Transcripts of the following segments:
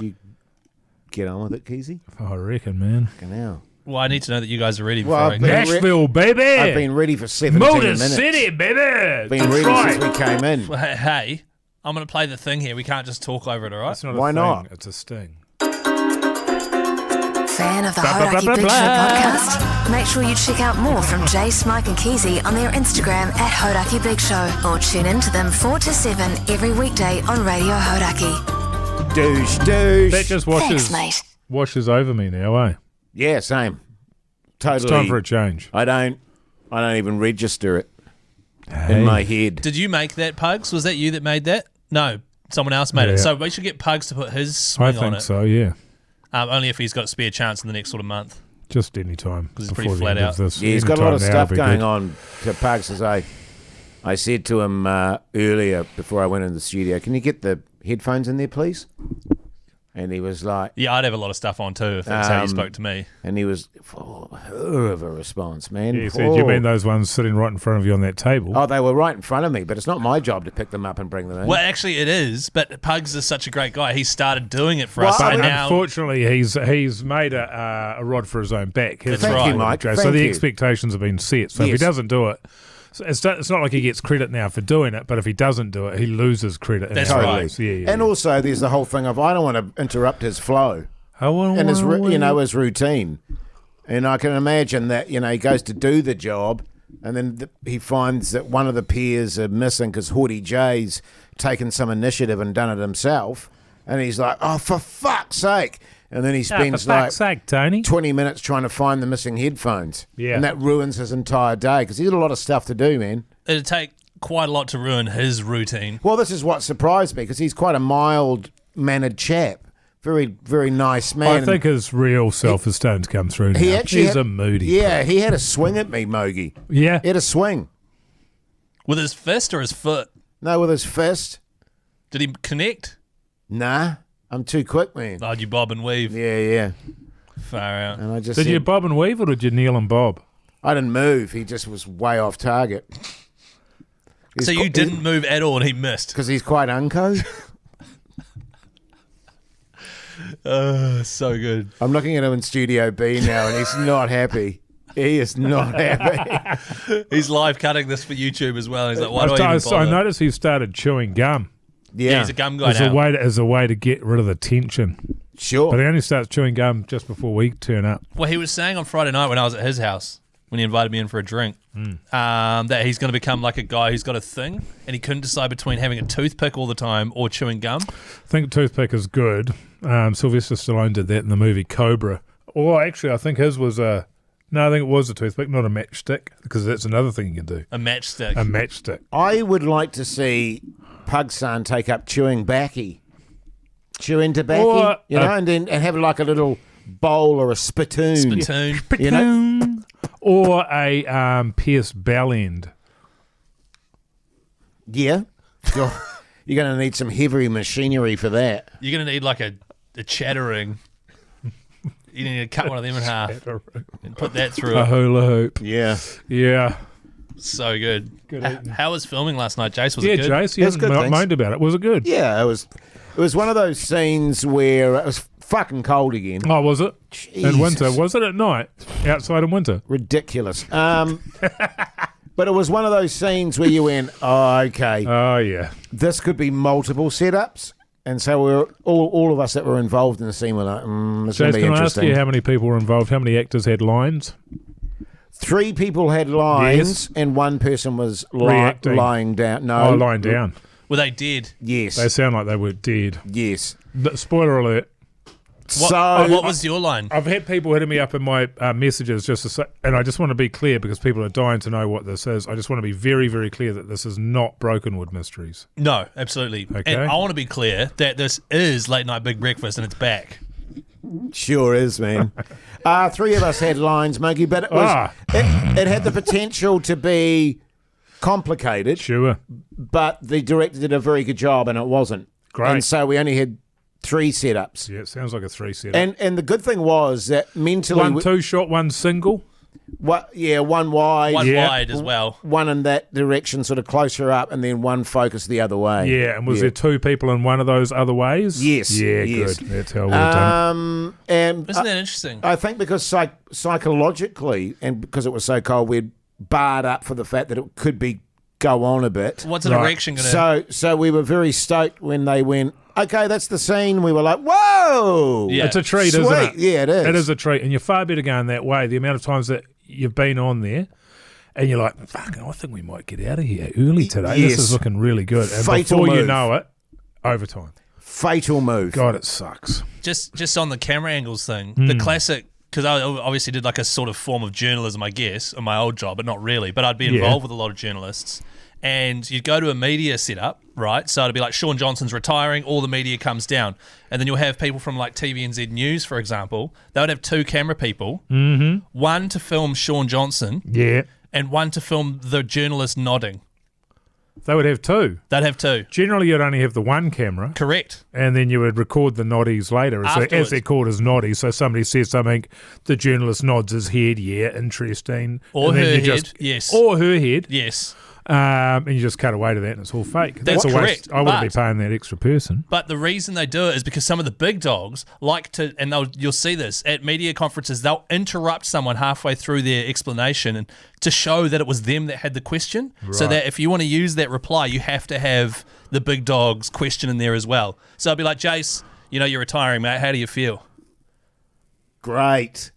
You get on with it, Keezy? I reckon, man. Fucking hell. Well, I need to know that you guys are ready before Well, I I've go. been Nashville, baby. I've been ready for 17 Motor minutes. City, baby. Been ready since we came in. Hey, I'm going to play the thing here. We can't just talk over it, all right? It's not Why a thing. not? It's a sting. Fan of the Hodaki Big Show podcast? Make sure you check out more from Jase, Mike and Keezy on their Instagram at Hodaki Big Show, or tune in to them 4 to 7 every weekday on Radio Hodaki. Douche. That just washes, Thanks, mate. washes over me now, eh? Yeah, same. Totally. It's time for a change. I don't even register it in my head. Did you make that, Pugs? Was that you that made that? No, someone else made it. So we should get Pugs to put his swing I on think it. so, yeah. Only if he's got a spare chance in the next sort of month. Just any time. Because he's pretty flat out. Yeah, he's got a lot of stuff going on to Pugs. As I said to him earlier before I went in the studio, can you get the headphones in there, please? And he was like... Yeah, I'd have a lot of stuff on too if that's how you spoke to me. And he was... her of a response, man. Yeah, he said, you mean those ones sitting right in front of you on that table? Oh, they were right in front of me, but it's not my job to pick them up and bring them in. Well, actually it is, but Pugs is such a great guy. He started doing it for us. But And now, unfortunately, he's made a rod for his own back. That's Thank right. you, Mike. Jay. Thank So the you. expectations have been set. So if he doesn't do it, it's not like he gets credit now for doing it, but if he doesn't do it, he loses credit. That's in right. ways. Yeah. And also, there's the whole thing of I don't want to interrupt his flow and his his routine. And I can imagine that he goes to do the job, and then he finds that one of the peers are missing because Haughty Jay's taken some initiative and done it himself, and he's like, "Oh, for fuck's sake!" And then he spends for fuck's sake, Tony. 20 minutes trying to find the missing headphones. Yeah. And that ruins his entire day because he's got a lot of stuff to do, man. it'd take quite a lot to ruin his routine. Well, this is what surprised me because he's quite a mild-mannered chap. Very, very nice man. I think his real self is starting to come through now. He's a moody prick. he had a swing at me, Mogi. Yeah. He had a swing. With his fist or his foot? No, with his fist. Did he connect? Nah, I'm too quick, man. Oh, you bob and weave. Yeah. Far out. And I just Did you bob and weave or did you kneel and bob? I didn't move. He just was way off target. So you didn't move at all and he missed? Because he's quite unco. So good. I'm looking at him in Studio B now and he's not happy. He is not happy. He's live cutting this for YouTube as well. He's like, why do I even bother? I noticed he started chewing gum Yeah, he's a gum guy as now. a way to get rid of the tension. Sure. But he only starts chewing gum just before we turn up. Well, he was saying on Friday night when I was at his house, when he invited me in for a drink, that he's going to become like a guy who's got a thing, and he couldn't decide between having a toothpick all the time or chewing gum. I think toothpick is good. Sylvester Stallone did that in the movie Cobra. Or actually, I think his was a... No, I think it was a toothpick, not a matchstick, because that's another thing you can do. A matchstick. A matchstick. I would like to see Pugson take up chewing backy. Chewing tobacco, Or, and then and have like a little bowl or a spittoon. Spittoon. You know? Or a pierced bell end. Yeah. You're going to need some heavy machinery for that. You're going to need like a chattering. You need to cut one of them in half and put that through A it. hula hoop. Yeah. Yeah. So good. Good eating. How was filming last night, Jase? Was Yeah, it good? Jase, you It's haven't good, thanks. moaned about it. Was it good? Yeah, it was one of those scenes where it was fucking cold again. Oh, was it? In winter. Jesus. Was it at night? Outside in winter? Ridiculous. But it was one of those scenes where you went, oh, okay, Oh, yeah. this could be multiple setups. And so we were all of us that were involved in the scene were like, it's going Jase, to be can I ask interesting. you how many people were involved? How many actors had lines? 3 people had lines Yes. and 1 person was Reacting. lying down. No. Oh, lying down. Were they dead? Yes. They sound like they were dead. Yes. Spoiler alert. What was your line? I've had people hitting me up in my messages just to say, and I just want to be clear because people are dying to know what this is. I just want to be very, very clear that this is not Brokenwood Mysteries. No, absolutely. Okay. And I want to be clear that this is Late Night Big Breakfast and it's back. Sure is, man. 3 of us had lines, Monkey, but it was it had the potential to be complicated, Sure. but the director did a very good job and it wasn't. Great. And so we only had 3 setups. Yeah, it sounds like a 3 set. And the good thing was that mentally... One two shot, one single. One wide. One wide as well. One in that direction, sort of closer up, and then one focused the other way. Yeah, and was there two people in one of those other ways? Yes. Yeah, yes. good. That's how we've done it. And Isn't that interesting? I think because psychologically, and because it was so cold, we'd barred up for the fact that it could go on a bit. What's an erection going to... So we were very stoked when they went, okay, that's the scene. We were like, whoa! Yeah. It's a treat, Sweet. isn't it? Yeah, it is. It is a treat, and you're far better going that way. The amount of times that you've been on there, and you're like, fuck, I think we might get out of here early today. Yes. This is looking really good. And Fatal before you move. know it, overtime. Fatal move. God, it sucks. Just on the camera angles thing, the classic... Because I obviously did like a sort of form of journalism, I guess, in my old job, but not really. But I'd be involved with a lot of journalists. And you'd go to a media setup, right? So it'd be like Sean Johnson's retiring, all the media comes down. And then you'll have people from like TVNZ News, for example. They would have two camera people, one to film Sean Johnson and one to film the journalist nodding. They would have two. They'd have two. Generally, you'd only have the one camera. Correct. And then you would record the noddies later, as they're called as noddies. So somebody says something, the journalist nods his head, interesting. Or and her then head, yes. Or her head. Yes. And you just cut away to that and it's all fake. That's a correct. waste. I wouldn't be paying that extra person. But the reason they do it is because some of the big dogs like to, and you'll see this at media conferences, they'll interrupt someone halfway through their explanation and to show that it was them that had the question. Right. So that if you want to use that reply, you have to have the big dog's question in there as well. So I'll be like, Jase, you're retiring, mate. How do you feel? Great.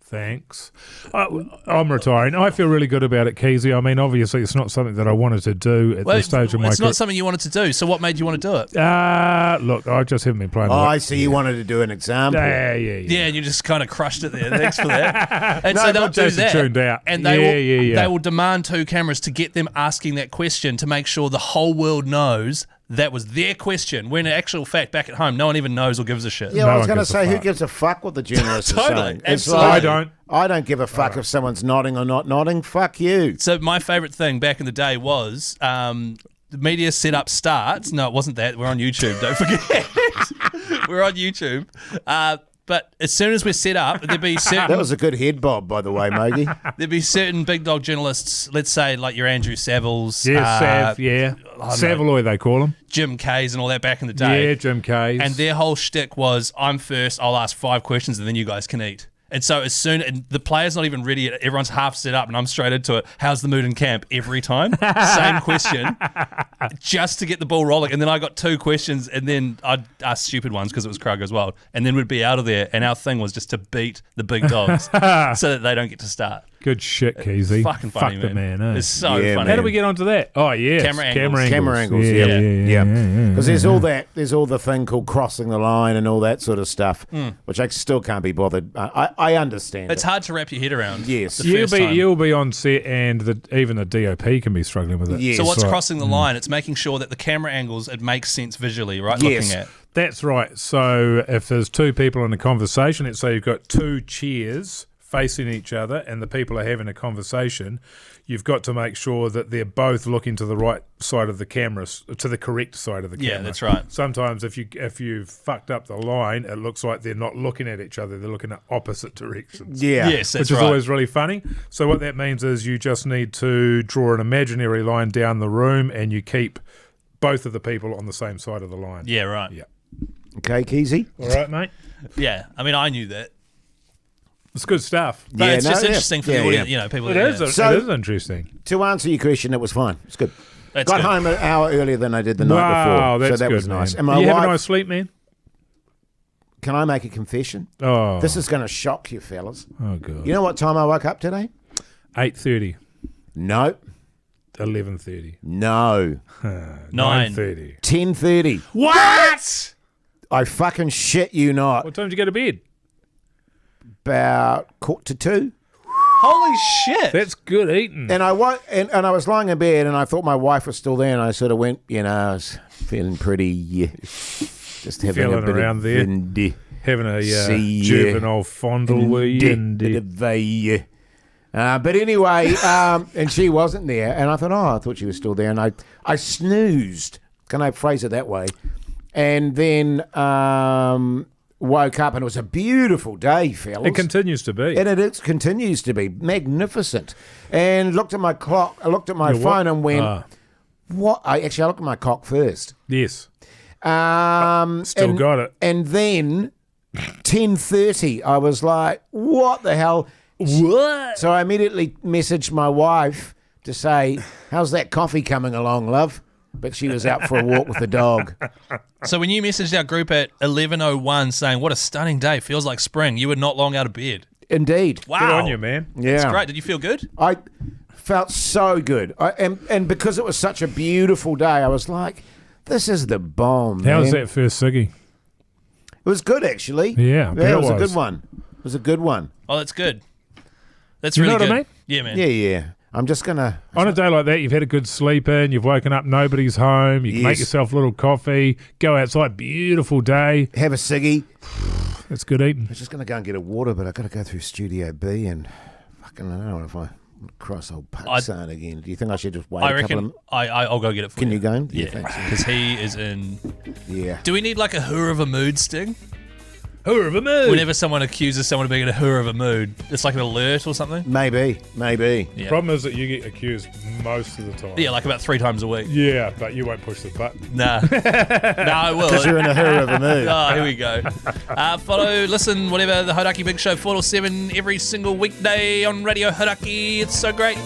Thanks. I'm retiring. I feel really good about it, Keezy. I mean, obviously, it's not something that I wanted to do at this stage of my career. It's not something you wanted to do. So what made you want to do it? Look, I just haven't been playing. I see. You wanted to do an example. Yeah, and you just kind of crushed it there. Thanks for that. And no, so they'll do that. Tuned out. And they will demand two cameras to get them asking that question to make sure the whole world knows that was their question, when in actual fact, back at home, no one even knows or gives a shit. Yeah, I was going to say, who gives a fuck what the journalist is saying? Absolutely. I don't give a fuck if someone's nodding or not nodding. Fuck you. So my favourite thing back in the day was the media setup starts. No, it wasn't that. We're on YouTube, don't forget. We're on YouTube. But as soon as we're set up, there'd be certain... That was a good head bob, by the way, Mogi. There'd be certain big dog journalists, let's say like your Andrew Savills. Yeah, Savilloy, they call him. Jim Kays and all that back in the day. Yeah, Jim Kays. And their whole shtick was, I'm first, I'll ask 5 questions and then you guys can eat. And so and the player's not even ready, everyone's half set up and I'm straight into it. How's the mood in camp? Every time. Same question. Just to get the ball rolling. And then I got 2 questions and then I'd ask stupid ones because it was Kroger's World. And then we'd be out of there. And our thing was just to beat the big dogs so that they don't get to start. Good shit, Keezy. Fucking funny, Fuck man. The man, It's so Yeah, funny. How do we get onto that? Oh, yeah. Camera angles. Camera angles, yeah. Because there's all that, there's all the thing called crossing the line and all that sort of stuff, which I still can't be bothered. I understand. It's hard to wrap your head around. Yes. You'll be on set and even the DOP can be struggling with it. Yes. So what's crossing the line? It's making sure that the camera angles, it makes sense visually, right? Yes. Looking at. That's right. So if there's 2 people in a conversation, let's say you've got 2 chairs facing each other and the people are having a conversation, you've got to make sure that they're both looking to the right side of the camera, to the correct side of the camera. Yeah, that's right. Sometimes if you've fucked up the line, it looks like they're not looking at each other, they're looking at opposite directions. Yeah. Yes, that's which is right. always really funny. So what that means is you just need to draw an imaginary line down the room and you keep both of the people on the same side of the line. Yeah, right. Yeah. Okay, Keezy? All right, mate? Yeah, I mean, I knew that. It's good stuff. But Yeah, it's just interesting for the audience, people. It is interesting. To answer your question, it was fine. It's good. That's Got good. home an hour earlier than I did the night before. Wow, that's so that good, was nice. man. And my you wife, have a nice sleep, man? can I make a confession? Oh. This is going to shock you, fellas. Oh, God. You know what time I woke up today? 8:30. No. 11:30. No. 9:30. 10:30. What? I fucking shit you not. What time did you go to bed? About 1:45. Holy shit! That's good eating. And I was lying in bed and I thought my wife was still there and I sort of went, I was feeling pretty, just having Feeling a bit around of there. Having a juvenile fondle, were you? But anyway, and she wasn't there and I thought she was still there and I snoozed. Can I phrase it that way? And then woke up and it was a beautiful day, fellas. It continues to be. And it continues to be magnificent. And looked at my clock, I looked at my phone and went, what? I looked at my clock first. Yes. Still got it. And then 10:30, I was like, what the hell? What? So I immediately messaged my wife to say, how's that coffee coming along, love? But she was out for a walk with the dog. So when you messaged our group at 11:01 saying, what a stunning day, feels like spring, you were not long out of bed. Indeed. Wow. Good on you, man. Yeah. That's great. Did you feel good? I felt so good. And because it was such a beautiful day, I was like, this is the bomb, How man. was that first ciggy? It was good, actually. Yeah, it was a good one. It was a good one. Oh, that's good. That's You really know what good. I mean? Yeah, man. Yeah. I'm just going to... On a day like that, you've had a good sleep in, you've woken up, nobody's home, you can make yourself a little coffee, go outside, beautiful day. have a ciggy. That's good eating. I was just going to go and get a water, but I've got to go through Studio B and fucking I don't know if I cross old Pugs again. Do you think I should just wait I a couple reckon of... I'll go get it for you. Can you go? Yeah, because he is in... Yeah. Do we need like a who of a mood sting? Who of a mood? Whenever someone accuses someone of being in a who of a mood, it's like an alert or something? Maybe. Yeah. Problem is that you get accused most of the time. Yeah, like about 3 times a week. Yeah, but you won't push the button. Nah. Nah, I will. Because you're in a hurry of a mood. Oh, here we go. Follow, listen, whatever, the Hodaki Big Show, 4 to 7, every single weekday on Radio Hodaki. It's so great.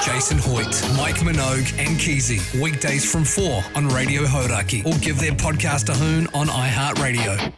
Jason Hoyt, Mike Minogue, and Keezy. Weekdays from 4 on Radio Hodaki. Or give their podcast a hoon on iHeartRadio.